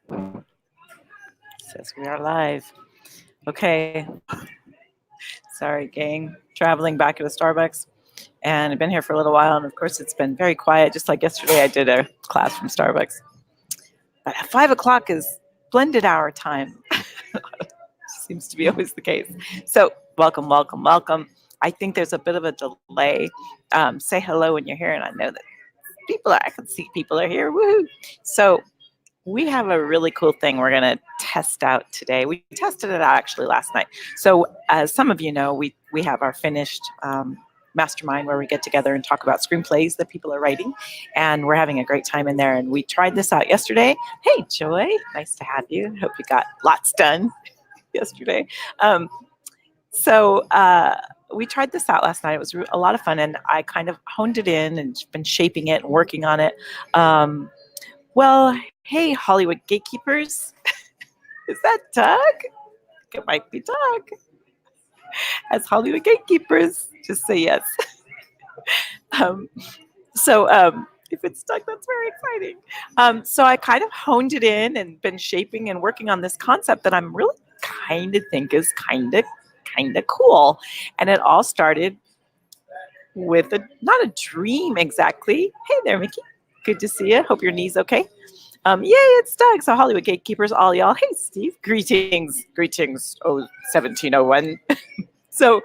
Says we are live. Okay. Sorry, gang. Traveling back to a Starbucks. And I've been here for a little while. And of course, it's been very quiet. Just like yesterday, I did a class from Starbucks. But at 5 o'clock is blended hour time. Seems to be always the case. So, welcome, welcome, welcome. I think there's a bit of a delay. Say hello when you're here. And I know that I can see people are here. Woohoo. So, we have a really cool thing we're going to test out today. We tested it out actually last night. So as some of you know, we have our finished mastermind where we get together and talk about screenplays that people are writing. And we're having a great time in there. And we tried this out yesterday. Hey, Joy, nice to have you. Hope you got lots done yesterday. So we tried this out last night. It was a lot of fun. And I kind of honed it in and been shaping it and working on it. Well, hey, Hollywood gatekeepers. Is that Doug? It might be Doug. As Hollywood gatekeepers, just say yes. So if it's Doug, that's very exciting. So I kind of honed it in and been shaping and working on this concept that I'm really kind of think is kind of cool. And it all started with not a dream exactly. Hey there, Mickey. Good to see you. Hope your knee's okay. Yay, it's Doug. So Hollywood gatekeepers, all y'all. Hey, Steve. Greetings. Oh, 1701. So,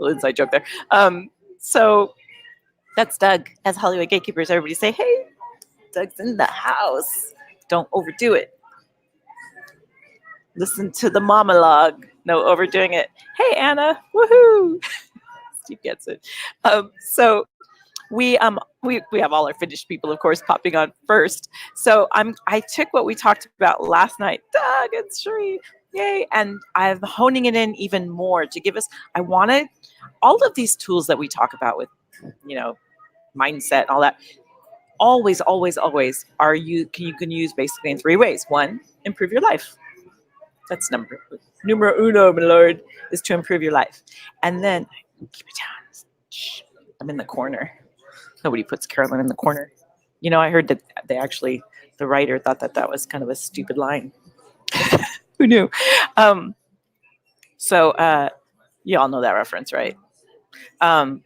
little inside joke there. So that's Doug. As Hollywood gatekeepers, everybody say, hey, Doug's in the house. Don't overdo it. Listen to the monologue. No overdoing it. Hey, Anna. Woohoo. Steve gets it. So we have all our finished people, of course, popping on first. So I took what we talked about last night, Doug and Sheree, yay, and I'm honing it in even more to give us. I wanted all of these tools that we talk about with, mindset and all that. Always you can use basically in 3 ways. 1, improve your life. That's numero uno, my lord, is to improve your life. And then keep it down. Shh, I'm in the corner. Nobody puts Carolyn in the corner. I heard that the writer thought that was kind of a stupid line. Who knew? So you all know that reference, right? What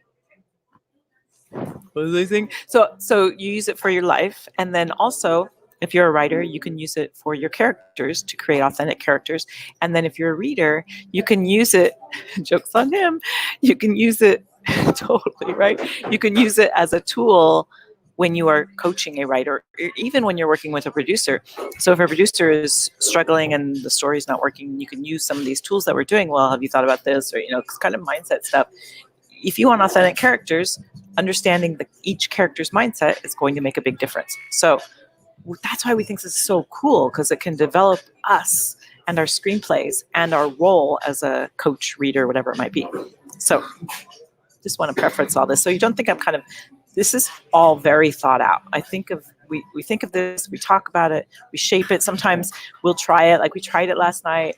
was I saying? So you use it for your life, and then also, if you're a writer, you can use it for your characters to create authentic characters. And then if you're a reader, you can use it. Joke's on him. You can use it totally, right? You can use it as a tool when you are coaching a writer, or even when you're working with a producer. So if a producer is struggling and the story's not working, you can use some of these tools that we're doing. Well, have you thought about this? Or, kind of mindset stuff. If you want authentic characters, understanding each character's mindset is going to make a big difference. So that's why we think this is so cool, because it can develop us and our screenplays and our role as a coach, reader, whatever it might be. So just want to preference all this. So you don't think this is all very thought out. We think of this, we talk about it, we shape it. Sometimes we'll try it, like we tried it last night.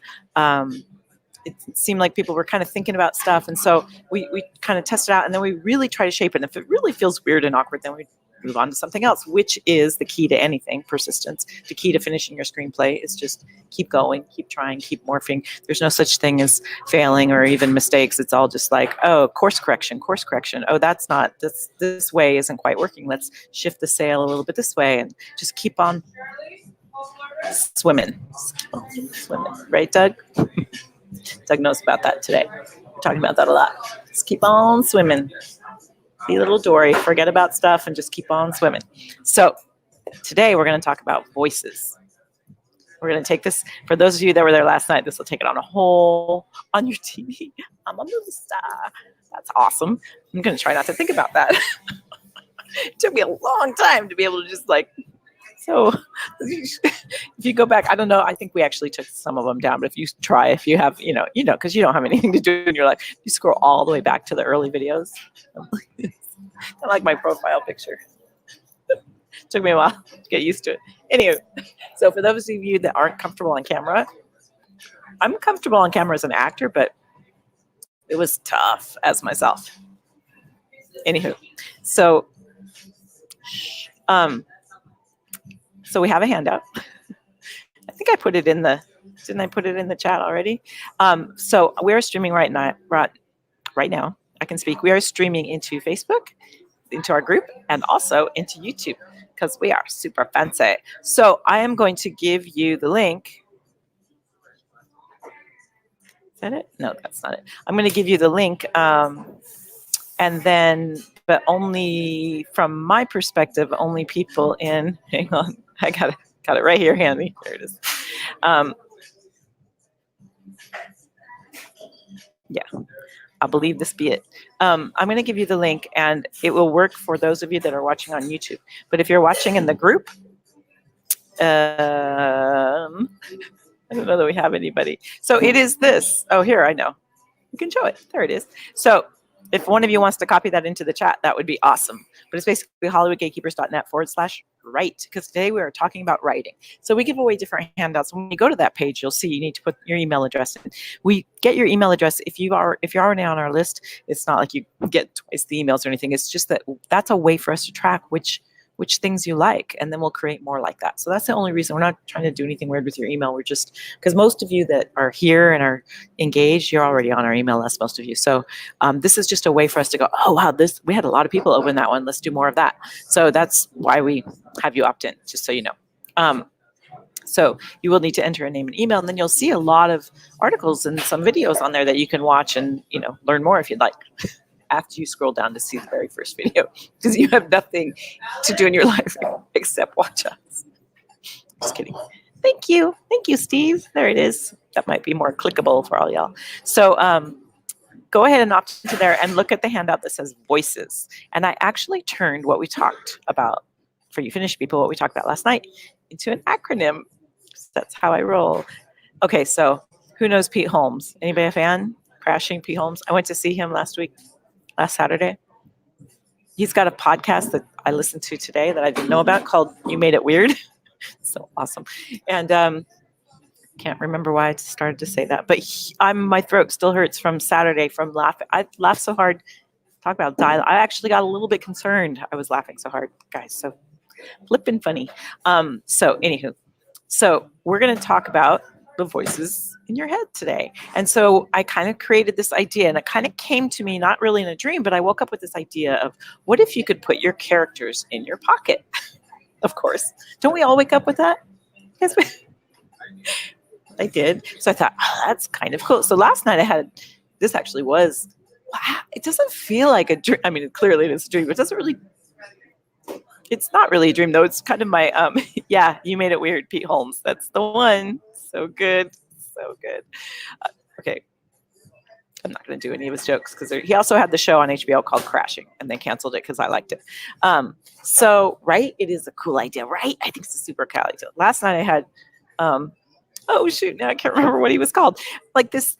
It seemed like people were kind of thinking about stuff. And so we kind of test it out, and then we really try to shape it. And if it really feels weird and awkward, then we move on to something else, which is the key to anything, persistence. The key to finishing your screenplay is just keep going, keep trying, keep morphing. There's no such thing as failing or even mistakes. It's all just like, oh, course correction. Oh, that's not, this way isn't quite working. Let's shift the sail a little bit this way, and just keep on swimming. Right, Doug? Doug knows about that today. We're talking about that a lot. Just keep on swimming. Be a little Dory, forget about stuff, and just keep on swimming. So today we're going to talk about voices. We're going to take this, for those of you that were there last night, this will take it on your TV. I'm a movie star. That's awesome. I'm going to try not to think about that. It took me a long time to be able to just so if you go back, I don't know, I think we actually took some of them down, but if you have, because you don't have anything to do in your life, you scroll all the way back to the early videos. I like my profile picture. Took me a while to get used to it. Anyway, so for those of you that aren't comfortable on camera, I'm comfortable on camera as an actor, but it was tough as myself. Anywho, so we have a handout. I think I put it in the, didn't I put it in the chat already? So we're streaming right now. Right now, I can speak. We are streaming into Facebook, into our group, and also into YouTube because we are super fancy. So I am going to give you the link. Is that it? No, that's not it. I'm going to give you the link, and then, but only from my perspective, only people in. Hang on, I got it right here, handy. There it is. Yeah, I'll believe this be it. I'm going to give you the link, and it will work for those of you that are watching on YouTube. But if you're watching in the group, I don't know that we have anybody. So it is this. Oh, here, I know. You can show it. There it is. So if one of you wants to copy that into the chat, that would be awesome. But it's basically hollywoodgatekeepers.net/write, because today we are talking about writing. So we give away different handouts. When you go to that page, you'll see you need to put your email address in. We get your email address if you're already on our list. It's not like you get twice the emails or anything. It's just that that's a way for us to track which things you like, and then we'll create more like that. So that's the only reason. We're not trying to do anything weird with your email. We're just, because most of you that are here and are engaged, you're already on our email list, most of you. So this is just a way for us to go, oh wow, we had a lot of people open that one, let's do more of that. So that's why we have you opt in, just so you know. So you will need to enter a name and email, and then you'll see a lot of articles and some videos on there that you can watch and learn more if you'd like. After you scroll down to see the very first video, because you have nothing to do in your life except watch us. Just kidding. Thank you, Steve. There it is. That might be more clickable for all y'all. So go ahead and opt into there and look at the handout that says voices. And I actually turned what we talked about, for you Finnish people, what we talked about last night, into an acronym. That's how I roll. Okay, so who knows Pete Holmes? Anybody a fan? Crashing Pete Holmes. I went to see him last Saturday. He's got a podcast that I listened to today that I didn't know about called You Made It Weird. So awesome. And can't remember why I started to say that, but my throat still hurts from Saturday from laughing. I laughed so hard. Talk about dialogue. I actually got a little bit concerned. I was laughing so hard, guys. So flippin' funny. So anywho, so we're going to talk about the voices in your head today. And so I kind of created this idea, and it kind of came to me, not really in a dream, but I woke up with this idea of, what if you could put your characters in your pocket? Of course. Don't we all wake up with that? Yes, I did. So I thought, oh, that's kind of cool. So last night this actually was, wow, it doesn't feel like a dream. I mean, clearly it is a dream, but it doesn't really, it's not really a dream though. It's kind of my, yeah, You Made It Weird, Pete Holmes. That's the one. So good. So good. Okay. I'm not going to do any of his jokes because he also had the show on HBO called Crashing, and they canceled it because I liked it. So, right, it is a cool idea, right? I think it's a super cool idea. Last night I had, oh shoot, now I can't remember what he was called. Like this,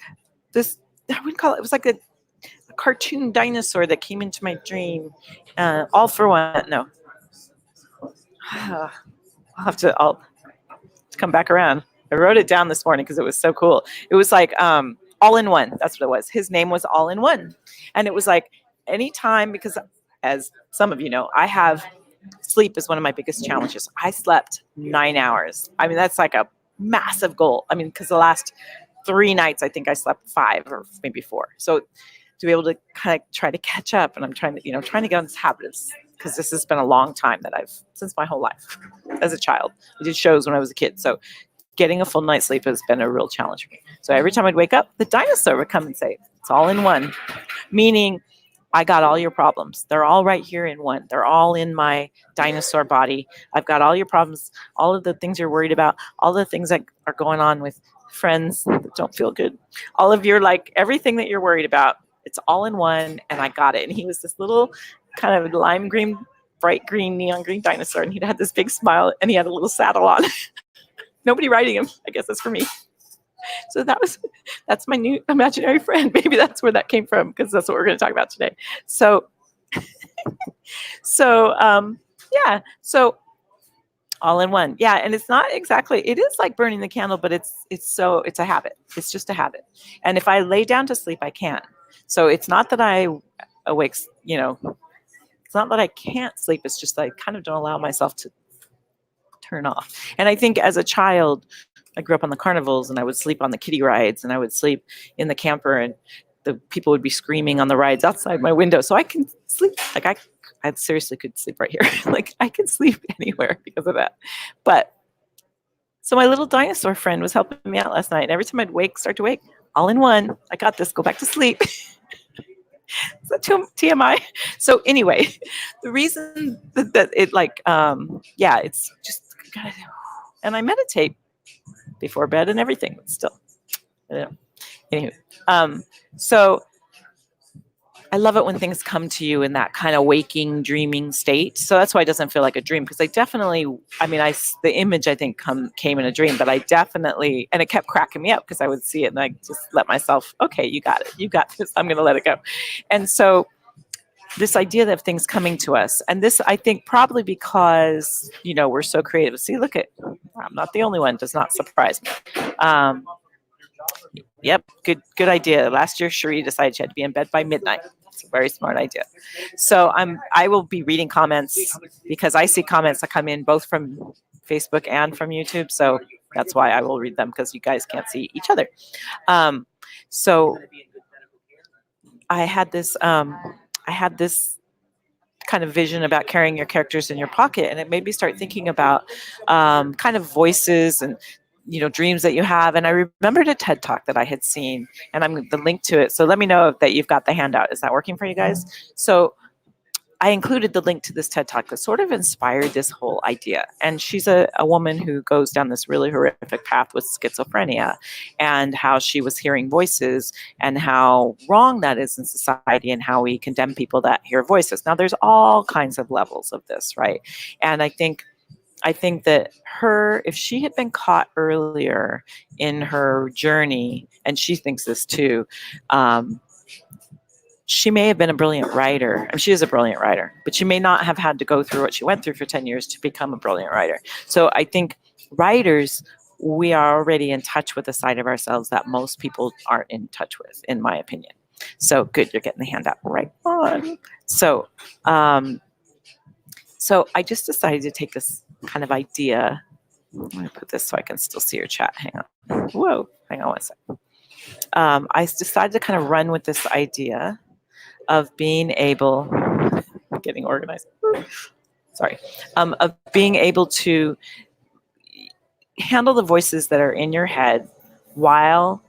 I wouldn't call it. It was like a cartoon dinosaur that came into my dream. All for one. No, I'll come back around. I wrote it down this morning because it was so cool. It was like All in One. That's what it was. His name was All in One. And it was like anytime, because as some of you know, sleep is one of my biggest challenges. I slept 9 hours. I mean, that's like a massive goal. I mean, because the last 3 nights, I think I slept 5 or maybe 4. So to be able to kind of try to catch up, and I'm trying to get on this habit, because this has been a long time that since my whole life as a child. I did shows when I was a kid. So getting a full night's sleep has been a real challenge for me. So every time I'd wake up, the dinosaur would come and say, it's all in one. Meaning, I got all your problems. They're all right here in one. They're all in my dinosaur body. I've got all your problems, all of the things you're worried about, all the things that are going on with friends that don't feel good. All of your, everything that you're worried about, it's all in one, and I got it. And he was this little kind of lime green, bright green, neon green dinosaur, and he'd had this big smile, and he had a little saddle on. Nobody riding him. I guess that's for me. So that's my new imaginary friend. Maybe that's where that came from, because that's what we're going to talk about today. So, yeah. So all in one. Yeah. And it's not exactly, it is like burning the candle, but it's a habit. It's just a habit. And if I lay down to sleep, I can. So it's not that I awake, it's not that I can't sleep. It's just that I kind of don't allow myself to turn off. And I think as a child, I grew up on the carnivals, and I would sleep on the kiddie rides, and I would sleep in the camper, and the people would be screaming on the rides outside my window. So I can sleep. Like I seriously could sleep right here. Like I could sleep anywhere because of that. But so my little dinosaur friend was helping me out last night. And every time I'd start to wake, all in one, I got this, go back to sleep. Is that TMI? So anyway, the reason that it like, yeah, it's just, and I meditate before bed and everything, but still, anyway, so I love it when things come to you in that kind of waking, dreaming state. So that's why it doesn't feel like a dream, because I definitely, I mean, the image I think came in a dream, but I definitely, and it kept cracking me up because I would see it and I just let myself, okay, you got it, you got this, I'm going to let it go. And so this idea of things coming to us, and this, I think probably because, you know, we're so creative. See, look at, I'm not the only one, does not surprise me. Yep, good idea. Last year, Cherie decided she had to be in bed by midnight. It's a very smart idea. So I will be reading comments because I see comments that come in both from Facebook and from YouTube. So that's why I will read them, because you guys can't see each other. So I had this kind of vision about carrying your characters in your pocket, and it made me start thinking about kind of voices and, you know, dreams that you have. And I remembered a TED Talk that I had seen, and I'm the link to it. So let me know that you've got the handout. Is that working for you guys? So I included the link to this TED Talk that sort of inspired this whole idea. And she's a woman who goes down this really horrific path with schizophrenia, and how she was hearing voices and how wrong that is in society, and how we condemn people that hear voices. Now, there's all kinds of levels of this, right? And I think that if she had been caught earlier in her journey, and she thinks this too, she may have been a brilliant writer. I mean, she is a brilliant writer, but she may not have had to go through what she went through for 10 years to become a brilliant writer. So I think writers, we are already in touch with a side of ourselves that most people aren't in touch with, in my opinion. So good, you're getting the handout right on. So, so I just decided to take this kind of idea. I'm going to put this so I can still see your chat. Hang on. Whoa, hang on one second. I decided to kind of run with this idea of being able, getting organized, sorry, of being able to handle the voices that are in your head while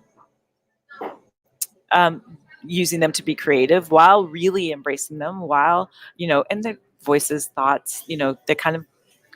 using them to be creative, while really embracing them, while, you know, and the voices, thoughts, you know, they kind of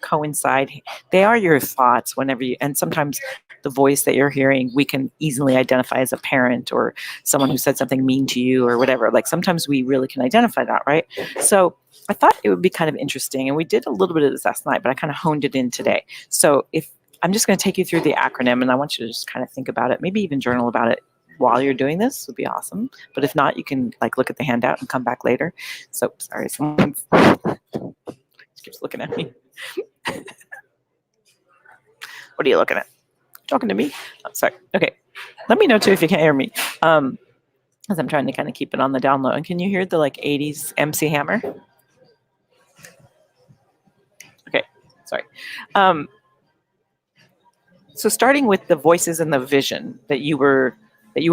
coincide. They are your thoughts whenever you, and sometimes the voice that you're hearing, we can easily identify as a parent or someone who said something mean to you or whatever. Like sometimes we really can identify that, right? So I thought it would be kind of interesting, and we did a little bit of this last night, but I kind of honed it in today. So if I'm just going to take you through the acronym, and I want you to just kind of think about it, maybe even journal about it while you're doing this, would be awesome. But if not, you can like look at the handout and come back later. So sorry, someone keeps looking at me. What are you looking at? Talking to me? Oh, sorry. Okay. Let me know too if you can't hear me. As I'm trying to kind of keep it on the down low. And can you hear the like 80s MC Hammer? Okay. Sorry. So starting with the voices and the vision that you were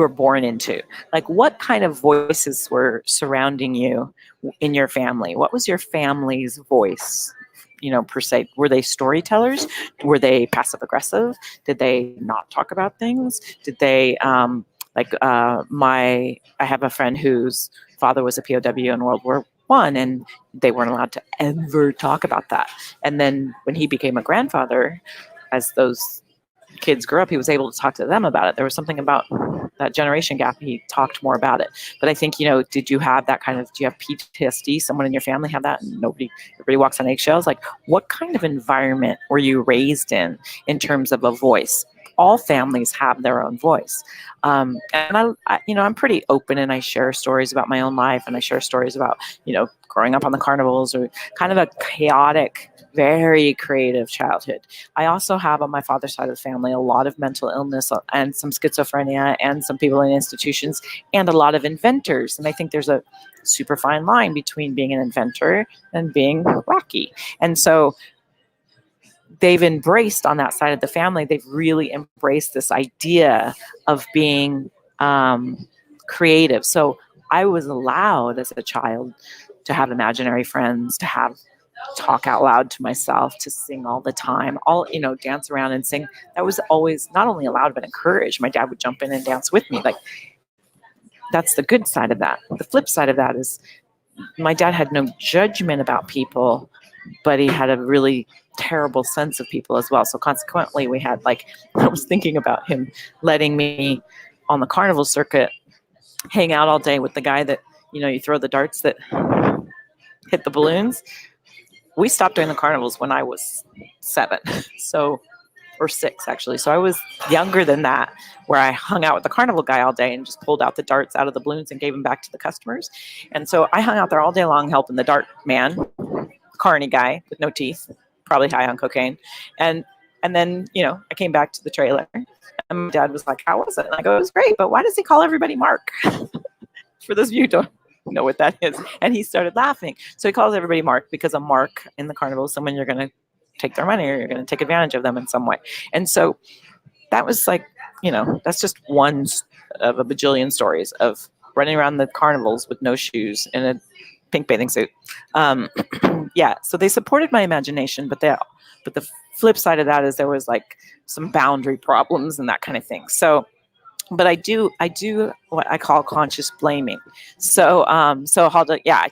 born into, like what kind of voices were surrounding you in your family? What was your family's voice? You know, per se, were they storytellers? Were they passive aggressive? Did they not talk about things? Did they I have a friend whose father was a POW in World War I, and they weren't allowed to ever talk about that. And then when he became a grandfather, as those kids grew up, he was able to talk to them about it. There was something about that generation gap. He talked more about it. But I think, you know, did you have that kind of, do you have PTSD? Someone in your family have that? And everybody walks on eggshells. Like, what kind of environment were you raised in terms of a voice? All families have their own voice. And I, you know, I'm pretty open, and I share stories about my own life, and I share stories about, you know, growing up on the carnivals, or kind of a chaotic, very creative childhood. I also have on my father's side of the family a lot of mental illness and some schizophrenia and some people in institutions and a lot of inventors. And I think there's a super fine line between being an inventor and being wacky. And so they've embraced on that side of the family, they've really embraced this idea of being creative. So I was allowed as a child to have imaginary friends, to have talk out loud to myself, to sing all the time, dance around and sing. That was always not only allowed, but encouraged. My dad would jump in and dance with me. Like, that's the good side of that. The flip side of that is my dad had no judgment about people, but he had a really terrible sense of people as well. So consequently, we had, like, I was thinking about him letting me on the carnival circuit hang out all day with the guy that, you throw the darts that hit the balloons. We stopped doing the carnivals when I was 7, or 6 actually. So I was younger than that, where I hung out with the carnival guy all day and just pulled out the darts out of the balloons and gave them back to the customers. And so I hung out there all day long helping the dart man, carny guy with no teeth, probably high on cocaine. And then, I came back to the trailer and my dad was like, "How was it?" And I go, "It was great, but why does he call everybody Mark?" For those of you who don't know what that is. And he started laughing. So he calls everybody Mark because a mark in the carnival is someone you're going to take their money or you're going to take advantage of them in some way. And so that was like, that's just one of a bajillion stories of running around the carnivals with no shoes in a pink bathing suit. Yeah, so they supported my imagination, but the flip side of that is there was like some boundary problems and that kind of thing. So, but I do what I call conscious blaming. So I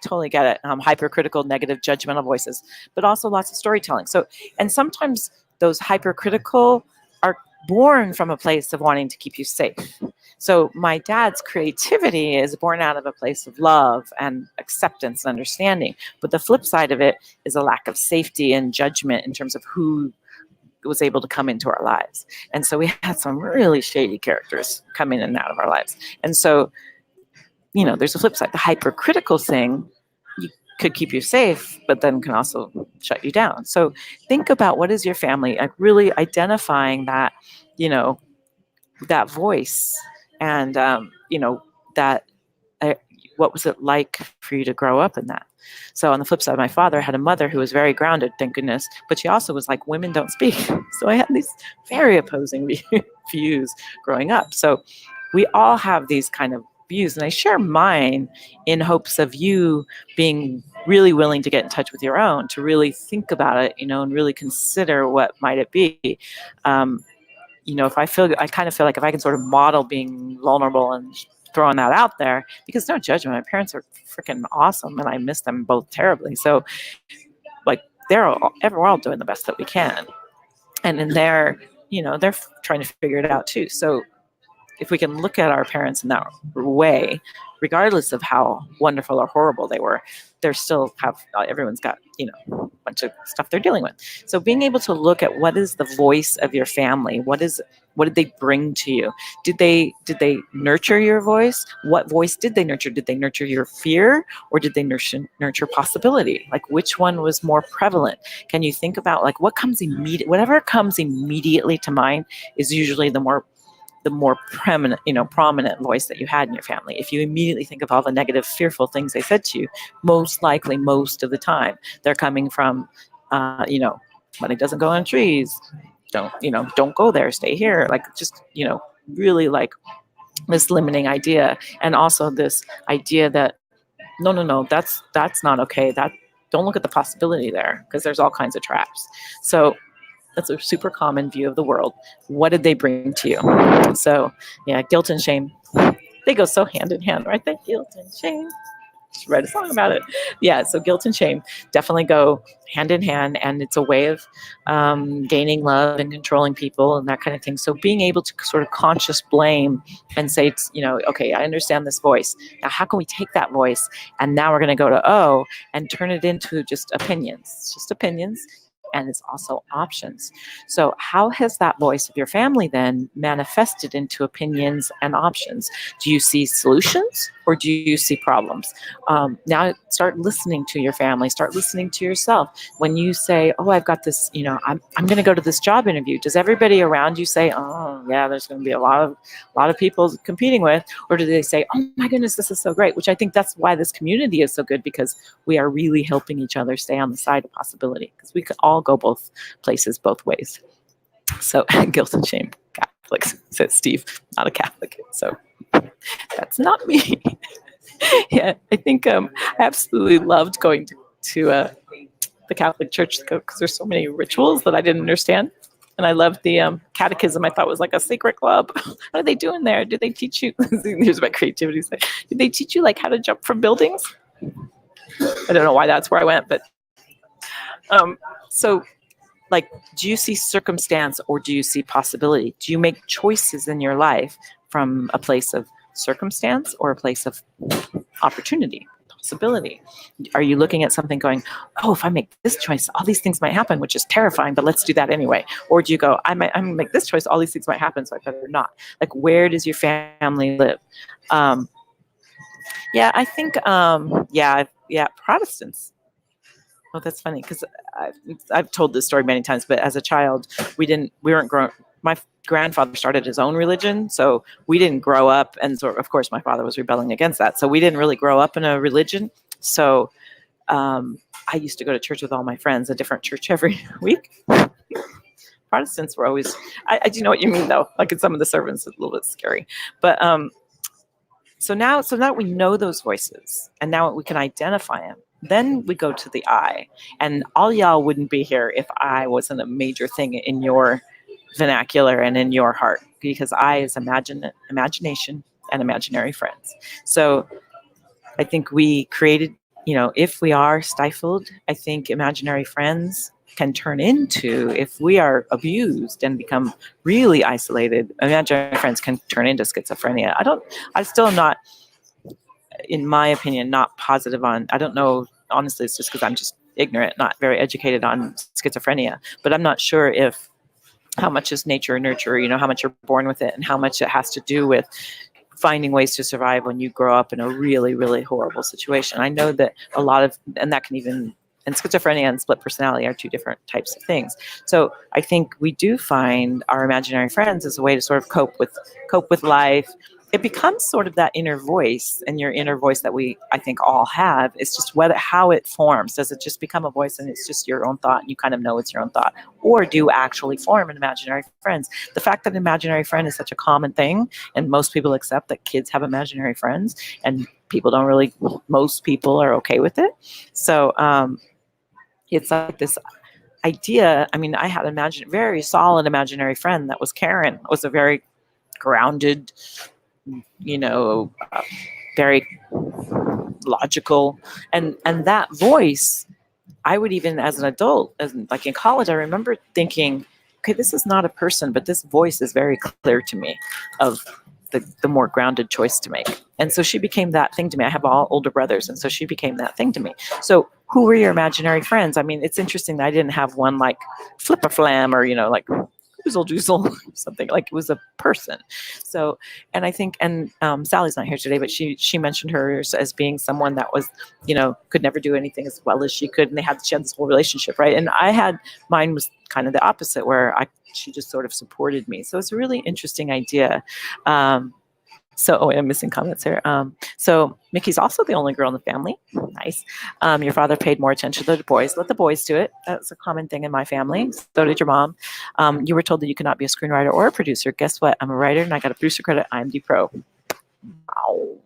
totally get it. Hypercritical, negative, judgmental voices, but also lots of storytelling. So, and sometimes those hypercritical are born from a place of wanting to keep you safe. So my dad's creativity is born out of a place of love and acceptance and understanding. But the flip side of it is a lack of safety and judgment in terms of who was able to come into our lives. And so we had some really shady characters come in and out of our lives. And so, there's a flip side. The hypercritical thing could keep you safe, but then can also shut you down. So think about, what is your family, like really identifying that, that voice and, that, what was it like for you to grow up in that? So on the flip side, my father had a mother who was very grounded, thank goodness, but she also was like, women don't speak. So I had these very opposing views growing up. So we all have these kind of views, and I share mine in hopes of you being really willing to get in touch with your own, to really think about it, and really consider what might it be. I kind of feel like if I can sort of model being vulnerable and throwing that out there, because no judgment, my parents are freaking awesome and I miss them both terribly. So like we're all doing the best that we can. And in there, they're trying to figure it out too. So if we can look at our parents in that way, regardless of how wonderful or horrible they were, they're still everyone's got, a bunch of stuff they're dealing with. So being able to look at what is the voice of your family, what did they bring to you? Did they nurture your voice? What voice did they nurture? Did they nurture your fear, or did they nurture possibility? Like, which one was more prevalent? Can you think about like whatever comes immediately to mind is usually the more prominent voice that you had in your family. If you immediately think of all the negative, fearful things they said to you, most likely, most of the time, they're coming from, money doesn't go on trees. Don't go there, stay here. Like, just, really like this limiting idea. And also this idea that, no, that's not okay. Don't look at the possibility there, because there's all kinds of traps. So that's a super common view of the world. What did they bring to you? So, yeah, guilt and shame, they go so hand in hand, right? Guilt and shame. Just write a song about it. Yeah, so guilt and shame definitely go hand in hand, and it's a way of gaining love and controlling people and that kind of thing. So being able to sort of conscious blame and say, okay, I understand this voice. Now, how can we take that voice and now we're going to go to O and turn it into just opinions, and it's also options. So how has that voice of your family then manifested into opinions and options? Do you see solutions or do you see problems? Now start listening to your family, start listening to yourself. When you say, oh, I've got this, I'm going to go to this job interview. Does everybody around you say, oh yeah, there's going to be a lot of people competing with, or do they say, oh my goodness, this is so great? Which I think that's why this community is so good, because we are really helping each other stay on the side of possibility, because we could all all go both places, both ways. So guilt and shame, Catholics, says Steve, not a Catholic. So that's not me. Yeah, I think I absolutely loved going to the Catholic Church because there's so many rituals that I didn't understand. And I loved the catechism. I thought was like a secret club. What are they doing there? Did they teach you? Here's my creativity. Did they teach you like how to jump from buildings? I don't know why that's where I went, but so like, do you see circumstance or do you see possibility? Do you make choices in your life from a place of circumstance or a place of opportunity, possibility? Are you looking at something going, oh, if I make this choice, all these things might happen, which is terrifying, but let's do that anyway? Or do you go, I'm going to make this choice, all these things might happen, so I better not? Like, where does your family live? Yeah, I think, Protestants. Well, that's funny because I've told this story many times, but as a child, we weren't grown. My grandfather started his own religion, so we didn't grow up. And so, of course, my father was rebelling against that. So we didn't really grow up in a religion. So I used to go to church with all my friends, a different church every week. Protestants were always, I do know what you mean, though. Like in some of the sermons, it's a little bit scary. But so now we know those voices, and now we can identify them. Then we go to the I, and all y'all wouldn't be here if I wasn't a major thing in your vernacular and in your heart, because I is imagination and imaginary friends. So I think we created, if we are stifled, I think imaginary friends can turn into, if we are abused and become really isolated, imaginary friends can turn into schizophrenia. I still am not, in my opinion, not positive on, I don't know, honestly, it's just because I'm just ignorant, not very educated on schizophrenia, but I'm not sure if how much is nature or nurture, how much you're born with it and how much it has to do with finding ways to survive when you grow up in a really, really horrible situation. I know that a lot of, and that can even, and schizophrenia and split personality are two different types of things. So I think we do find our imaginary friends as a way to sort of cope with life. It becomes sort of that inner voice, and your inner voice that I think all have. It's just how it forms. Does it just become a voice and it's just your own thought and you kind of know it's your own thought? Or do you actually form an imaginary friends? The fact that an imaginary friend is such a common thing, and most people accept that kids have imaginary friends, and most people are okay with it. So it's like this idea. I mean, I had a very solid imaginary friend that was Karen. It was a very grounded, very logical, and that voice, I would even as an adult, like in college, I remember thinking, okay, this is not a person, but this voice is very clear to me of the more grounded choice to make. And so she became that thing to me. I have all older brothers, and so she became that thing to me. So who were your imaginary friends? I mean, it's interesting that I didn't have one like Flip a Flam or, like Oozle Doozle, something. Like it was a person. So, and I think, and Sally's not here today, but she mentioned hers as being someone that was, could never do anything as well as she could, and she had this whole relationship, right? And mine was kind of the opposite, where she just sort of supported me. So it's a really interesting idea. I'm missing comments here. So Mickey's also the only girl in the family. Nice. Your father paid more attention to the boys. Let the boys do it. That's a common thing in my family. So did your mom. You were told that you could not be a screenwriter or a producer. Guess what? I'm a writer and I got a producer credit. IMDb Pro. Wow.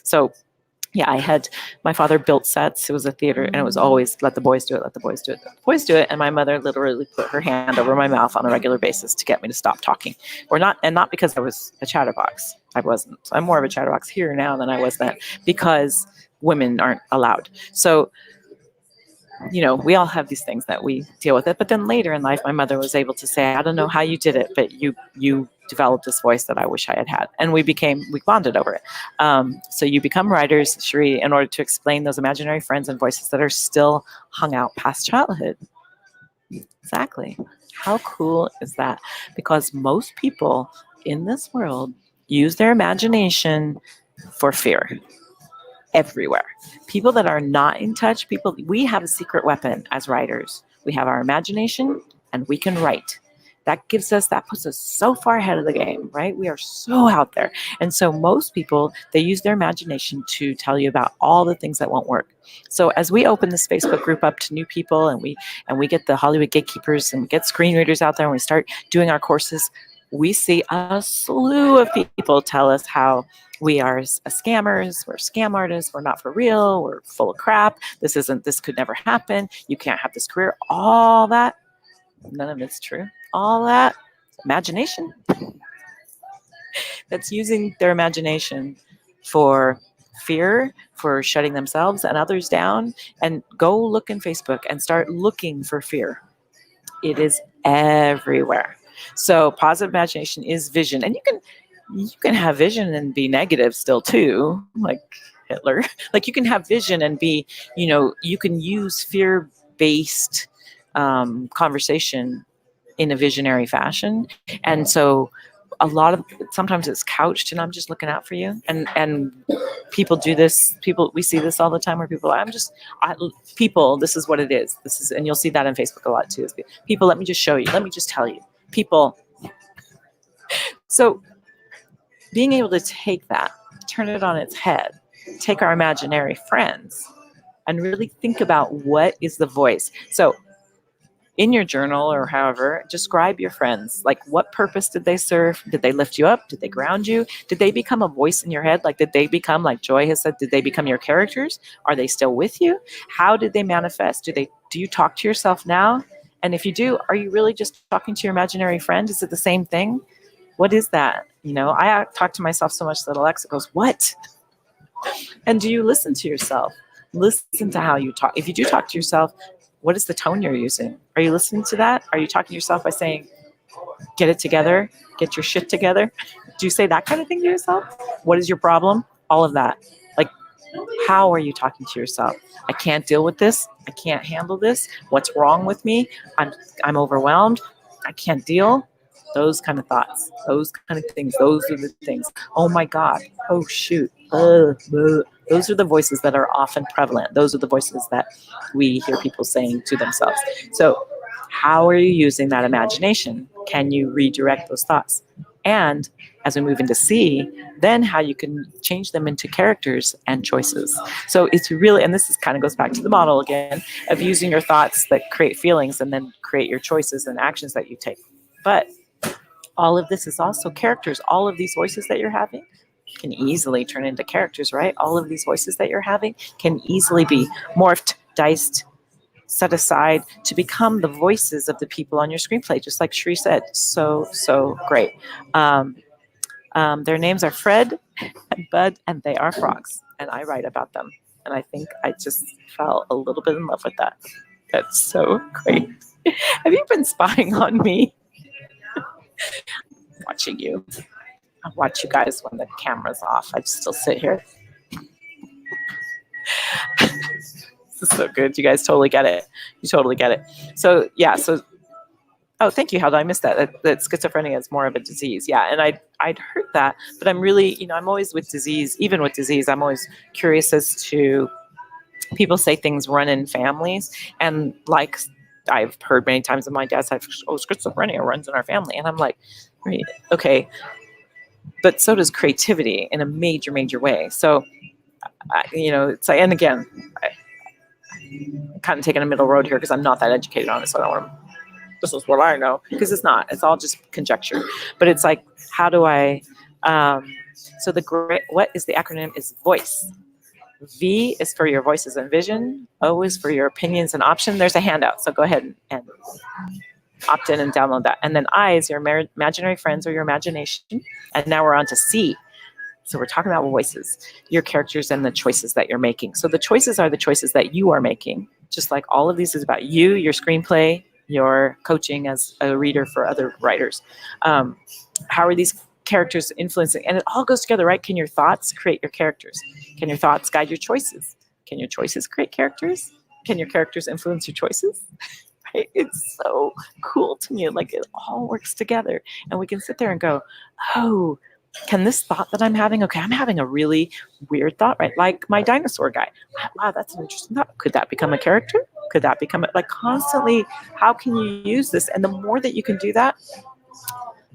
So yeah, my father built sets. It was a theater, and it was always let the boys do it, let the boys do it, let the boys do it. And my mother literally put her hand over my mouth on a regular basis to get me to stop talking, not because I was a chatterbox. I wasn't. I'm more of a chatterbox here now than I was then, because women aren't allowed. So, we all have these things that we deal with it. But then later in life, my mother was able to say, I don't know how you did it, but you developed this voice that I wish I had had. And we bonded over it. So you become writers, Cherie, in order to explain those imaginary friends and voices that are still hung out past childhood. Exactly. How cool is that? Because most people in this world use their imagination for fear. Everywhere. People that are not in touch, we have a secret weapon as writers. We have our imagination, and we can write. that puts us so far ahead of the game, right? We are so out there. And so most people, they use their imagination to tell you about all the things that won't work. So as we open this Facebook group up to new people, and we get the Hollywood gatekeepers and we get screen readers out there, and we start doing our courses, we see a slew of people tell us how we are scammers, we're scam artists, we're not for real, we're full of crap, this could never happen, you can't have this career, all that. None of it's true. All that imagination. That's using their imagination for fear, for shutting themselves and others down. And go look in Facebook and start looking for fear. It is everywhere. So positive imagination is vision. And you can have vision and be negative still too, like Hitler. Like you can have vision and be, you can use fear-based conversation in a visionary fashion. And so sometimes it's couched and I'm just looking out for you. And people do this. We see this all the time where people, this is what it is. And you'll see that on Facebook a lot too. People, let me just show you. Let me just tell you. People. So being able to take that, turn it on its head, take our imaginary friends and really think about what is the voice. So in your journal or however, describe your friends. Like, what purpose did they serve? Did they lift you up? Did they ground you? Did they become a voice in your head? Like, did they become, like Joy has said, did they become your characters? Are they still with you? How did they manifest? Do you talk to yourself now? And if you do, are you really just talking to your imaginary friend? Is it the same thing? What is that? I talk to myself so much that Alexa goes, what? And do you listen to yourself? Listen to how you talk. If you do talk to yourself, what is the tone you're using? Are you listening to that? Are you talking to yourself by saying, get it together, get your shit together? Do you say that kind of thing to yourself? What is your problem? All of that. Like, how are you talking to yourself? I can't deal with this. I can't handle this. What's wrong with me? I'm overwhelmed. I can't deal. Those kind of thoughts, those kind of things, those are the things. Oh my God. Oh shoot. Those are the voices that are often prevalent. Those are the voices that we hear people saying to themselves. So how are you using that imagination? Can you redirect those thoughts? And as we move into C, then how you can change them into characters and choices. So it's really, and this kind of goes back to the model again, of using your thoughts that create feelings and then create your choices and actions that you take. But all of this is also characters. All of these voices that you're having can easily turn into characters, right? All of these voices that you're having can easily be morphed, diced, set aside to become the voices of the people on your screenplay, just like Shri said. So great. Their names are Fred and Bud, and they are frogs, and I write about them. And I think I just fell a little bit in love with that. That's so great. Have you been spying on me? Watching you. I watch you guys when the camera's off. I just still sit here. This is so good. You guys totally get it. You totally get it. So yeah. Oh, thank you. How did I miss that? That schizophrenia is more of a disease. Yeah, and I'd heard that, but I'm really, I'm always with disease. Even with disease, I'm always curious as to people say things run in families, and like I've heard many times that my dad said, "Oh, schizophrenia runs in our family," and I'm like, right, okay. But so does creativity in a major, major way. So, it's like, and again, I'm kind of taking a middle road here because I'm not that educated on it. So I don't want to, this is what I know, because it's not, it's all just conjecture. But it's like, how do I, so what is the acronym is voice. V is for your voices and vision. O is for your opinions and option. There's a handout. So go ahead and opt in and download that. And then I is your imaginary friends or your imagination. And now we're on to C. So we're talking about voices, your characters and the choices that you're making. So the choices are the choices that you are making. Just like all of these is about you, your screenplay, your coaching as a reader for other writers. How are these characters influencing? And it all goes together, right? Can your thoughts create your characters? Can your thoughts guide your choices? Can your choices create characters? Can your characters influence your choices? Right? It's so cool to me. Like, it all works together. And we can sit there and go, oh, can this thought that I'm having, okay, I'm having a really weird thought, right? Like my dinosaur guy. Wow, that's an interesting thought. Could that become a character? Could that become like constantly? How can you use this? And the more that you can do that,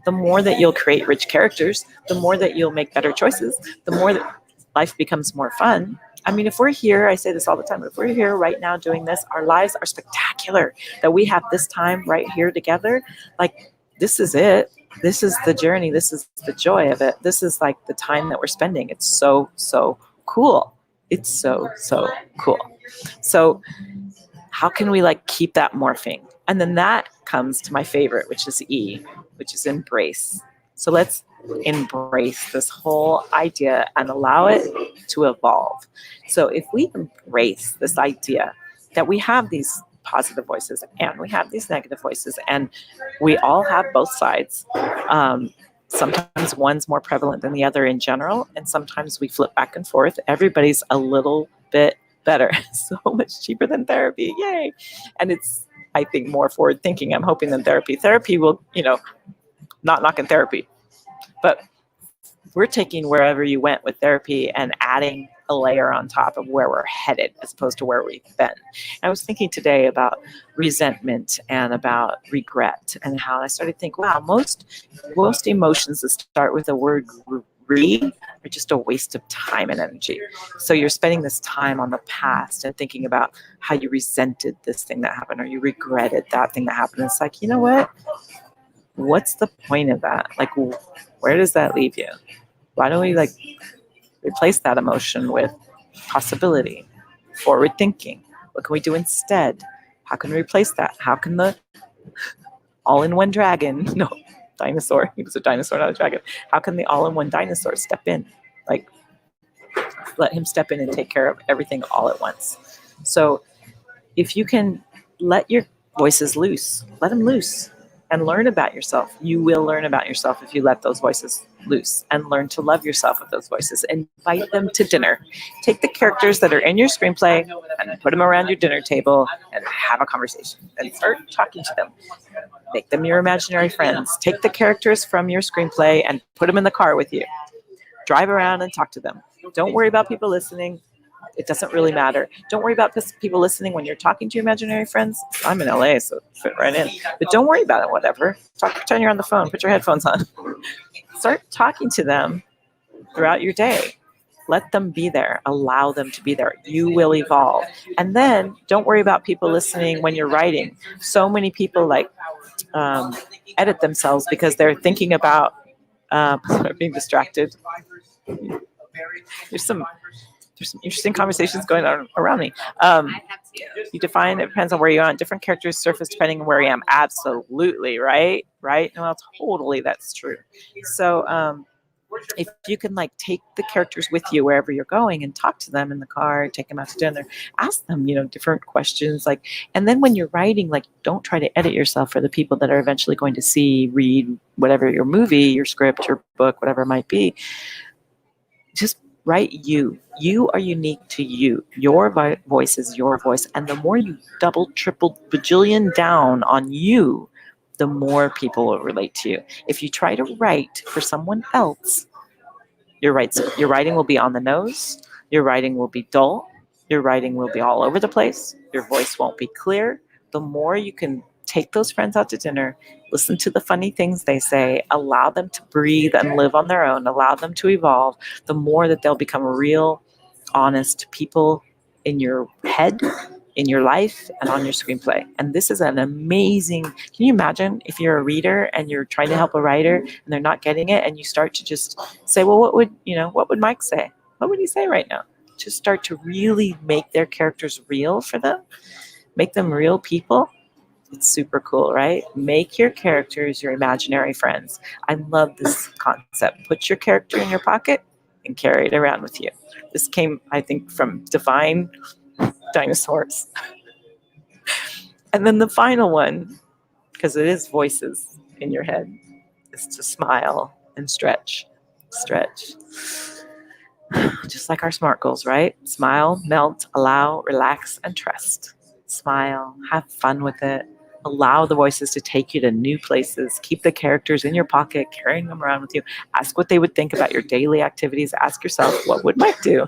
the more that you'll create rich characters, the more that you'll make better choices, the more that life becomes more fun. I mean, if we're here, I say this all the time, if we're here right now doing this, our lives are spectacular. That we have this time right here together, like this is it. This is the journey. This is the joy of it. This is like the time that we're spending. It's so, so cool. It's so, so cool. So how can we like keep that morphing? And then that comes to my favorite, which is E, which is embrace. So let's embrace this whole idea and allow it to evolve. So if we embrace this idea that we have these positive voices and we have these negative voices and we all have both sides. Sometimes one's more prevalent than the other in general, and sometimes we flip back and forth. Everybody's a little bit better. So much cheaper than therapy. Yay. And it's, I think, more forward thinking. I'm hoping than therapy. Therapy will, not knocking therapy, but we're taking wherever you went with therapy and adding a layer on top of where we're headed as opposed to where we've been. I was thinking today about resentment and about regret and how I started to think, wow, most emotions that start with the word re are just a waste of time and energy. So you're spending this time on the past and thinking about how you resented this thing that happened or you regretted that thing that happened. It's like, you know what? What's the point of that? Like, where does that leave you? Why don't we replace that emotion with possibility, forward thinking? What can we do instead? How can we replace that? How can the all-in-one dragon, no, dinosaur, he was a dinosaur, not a dragon. How can the all-in-one dinosaur step in? Like, let him step in and take care of everything all at once. So if you can let your voices loose, let them loose and learn about yourself. You will learn about yourself if you let those voices loose and learn to love yourself with those voices. Invite them to dinner. Take the characters that are in your screenplay and put them around your dinner table and have a conversation and start talking to them. Make them your imaginary friends. Take the characters from your screenplay and put them in the car with you. Drive around and talk to them. Don't worry about people listening. It doesn't really matter. Don't worry about people listening when you're talking to your imaginary friends. I'm in LA, so fit right in. But don't worry about it, whatever. Pretend you're on the phone. Put your headphones on. Start talking to them throughout your day. Let them be there. Allow them to be there. You will evolve. And then don't worry about people listening when you're writing. So many people edit themselves because they're thinking about being distracted. There's some interesting conversations going on around me. You define, it depends on where you are. Different characters surface depending on where I am. Absolutely, right? No, totally, that's true. So if you can take the characters with you wherever you're going and talk to them in the car, take them out to dinner, ask them, different questions. And then when you're writing, don't try to edit yourself for the people that are eventually going to see, read, whatever your movie, your script, your book, whatever it might be. Just write you. You are unique to you. Your voice is your voice. And the more you double, triple, bajillion down on you, the more people will relate to you. If you try to write for someone else, your writing will be on the nose. Your writing will be dull. Your writing will be all over the place. Your voice won't be clear. The more you can take those friends out to dinner, listen to the funny things they say, allow them to breathe and live on their own, allow them to evolve, the more that they'll become real, honest people in your head, in your life, and on your screenplay. And this is an amazing, can you imagine if you're a reader and you're trying to help a writer and they're not getting it and you start to just say, well, what would Mike say? What would he say right now? Just start to really make their characters real for them, make them real people. It's super cool, right? Make your characters your imaginary friends. I love this concept. Put your character in your pocket and carry it around with you. This came, I think, from Divine Dinosaurs. And then the final one, because it is voices in your head, is to smile and stretch. Stretch. Just like our SMART goals, right? Smile, melt, allow, relax, and trust. Smile, have fun with it. Allow the voices to take you to new places. Keep the characters in your pocket, carrying them around with you. Ask what they would think about your daily activities. Ask yourself, what would Mike do?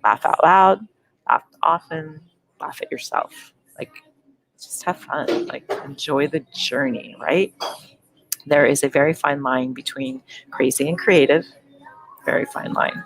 Laugh out loud, laugh often, laugh at yourself. Like, just have fun. Like, enjoy the journey, right? There is a very fine line between crazy and creative, very fine line.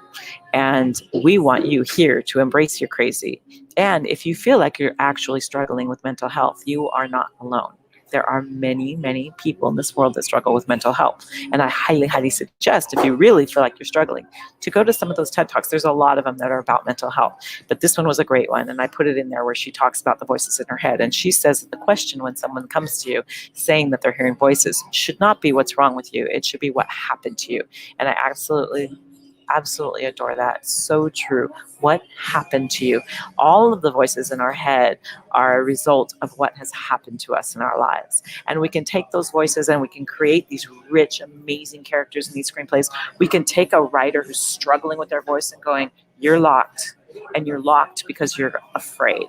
And we want you here to embrace your crazy. And if you feel like you're actually struggling with mental health, you are not alone. There are many, many people in this world that struggle with mental health. And I highly, highly suggest, if you really feel like you're struggling, to go to some of those TED Talks. There's a lot of them that are about mental health. But this one was a great one. And I put it in there where she talks about the voices in her head. And she says that the question when someone comes to you saying that they're hearing voices should not be what's wrong with you. It should be what happened to you. And I absolutely adore that. So true. What happened to you? All of the voices in our head are a result of what has happened to us in our lives. And we can take those voices and we can create these rich, amazing characters in these screenplays. We can take a writer who's struggling with their voice and going, you're locked. And you're locked because you're afraid.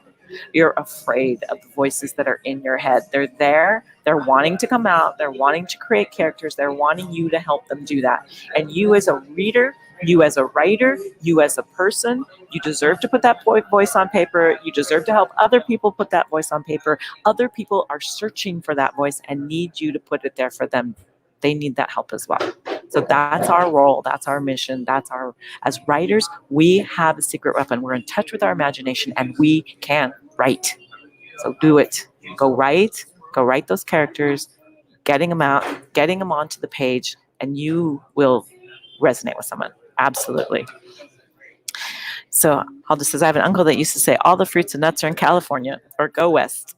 You're afraid of the voices that are in your head. They're there. They're wanting to come out. They're wanting to create characters. They're wanting you to help them do that. And you as a reader, you as a writer, you as a person, you deserve to put that voice on paper. You deserve to help other people put that voice on paper. Other people are searching for that voice and need you to put it there for them. They need that help as well. So that's our role. That's our mission. As writers, we have a secret weapon. We're in touch with our imagination and we can write. So do it. Go write those characters, getting them out, getting them onto the page, and you will resonate with someone. Absolutely. So Alda says, I have an uncle that used to say all the fruits and nuts are in California, or go west.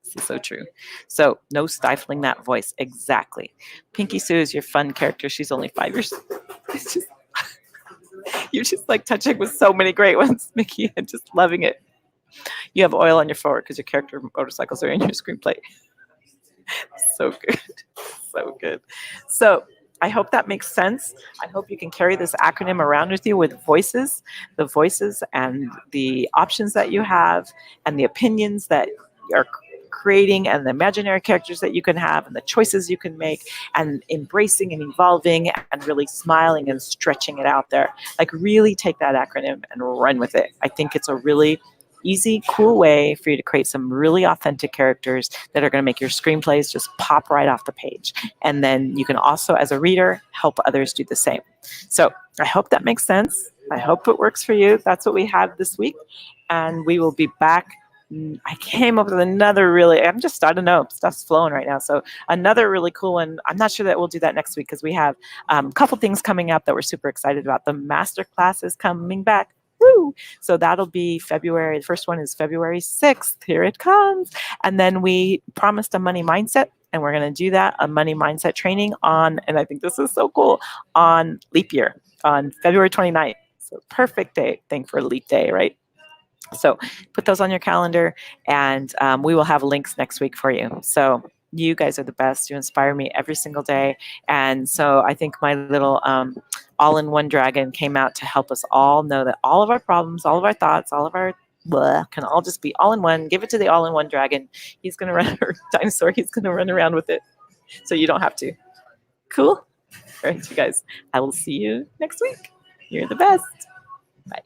This is so true. So no stifling that voice. Exactly. Pinky Sue is your fun character. She's only 5 years old. It's just, you're just like touching with so many great ones, Mickey. I'm just loving it. You have oil on your floor because your character motorcycles are in your screenplay. So good. So good. So I hope that makes sense. I hope you can carry this acronym around with you with voices, the voices and the options that you have and the opinions that are creating and the imaginary characters that you can have and the choices you can make and embracing and evolving and really smiling and stretching it out there. Like really take that acronym and run with it. I think it's a really easy, cool way for you to create some really authentic characters that are going to make your screenplays just pop right off the page. And then you can also, as a reader, help others do the same. So I hope that makes sense. I hope it works for you. That's what we have this week. And we will be back. I came up with another I don't know, stuff's flowing right now. So another really cool one. I'm not sure that we'll do that next week because we have a couple things coming up that we're super excited about. The masterclass is coming back. Woo! So that'll be February. The first one is February 6th. Here it comes. And then we promised a money mindset, and we're going to do that, a money mindset training on, and I think this is so cool, on leap year, on February 29th. So perfect thing for a leap day, right? So put those on your calendar, and we will have links next week for you. So you guys are the best. You inspire me every single day. And so I think my little all-in-one dragon came out to help us all know that all of our problems, all of our thoughts, all of our blah can all just be all in one. Give it to the all-in-one dragon. He's going to run, or dinosaur, he's going to run around with it. So you don't have to. Cool? All right, you guys. I will see you next week. You're the best. Bye.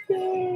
Yay.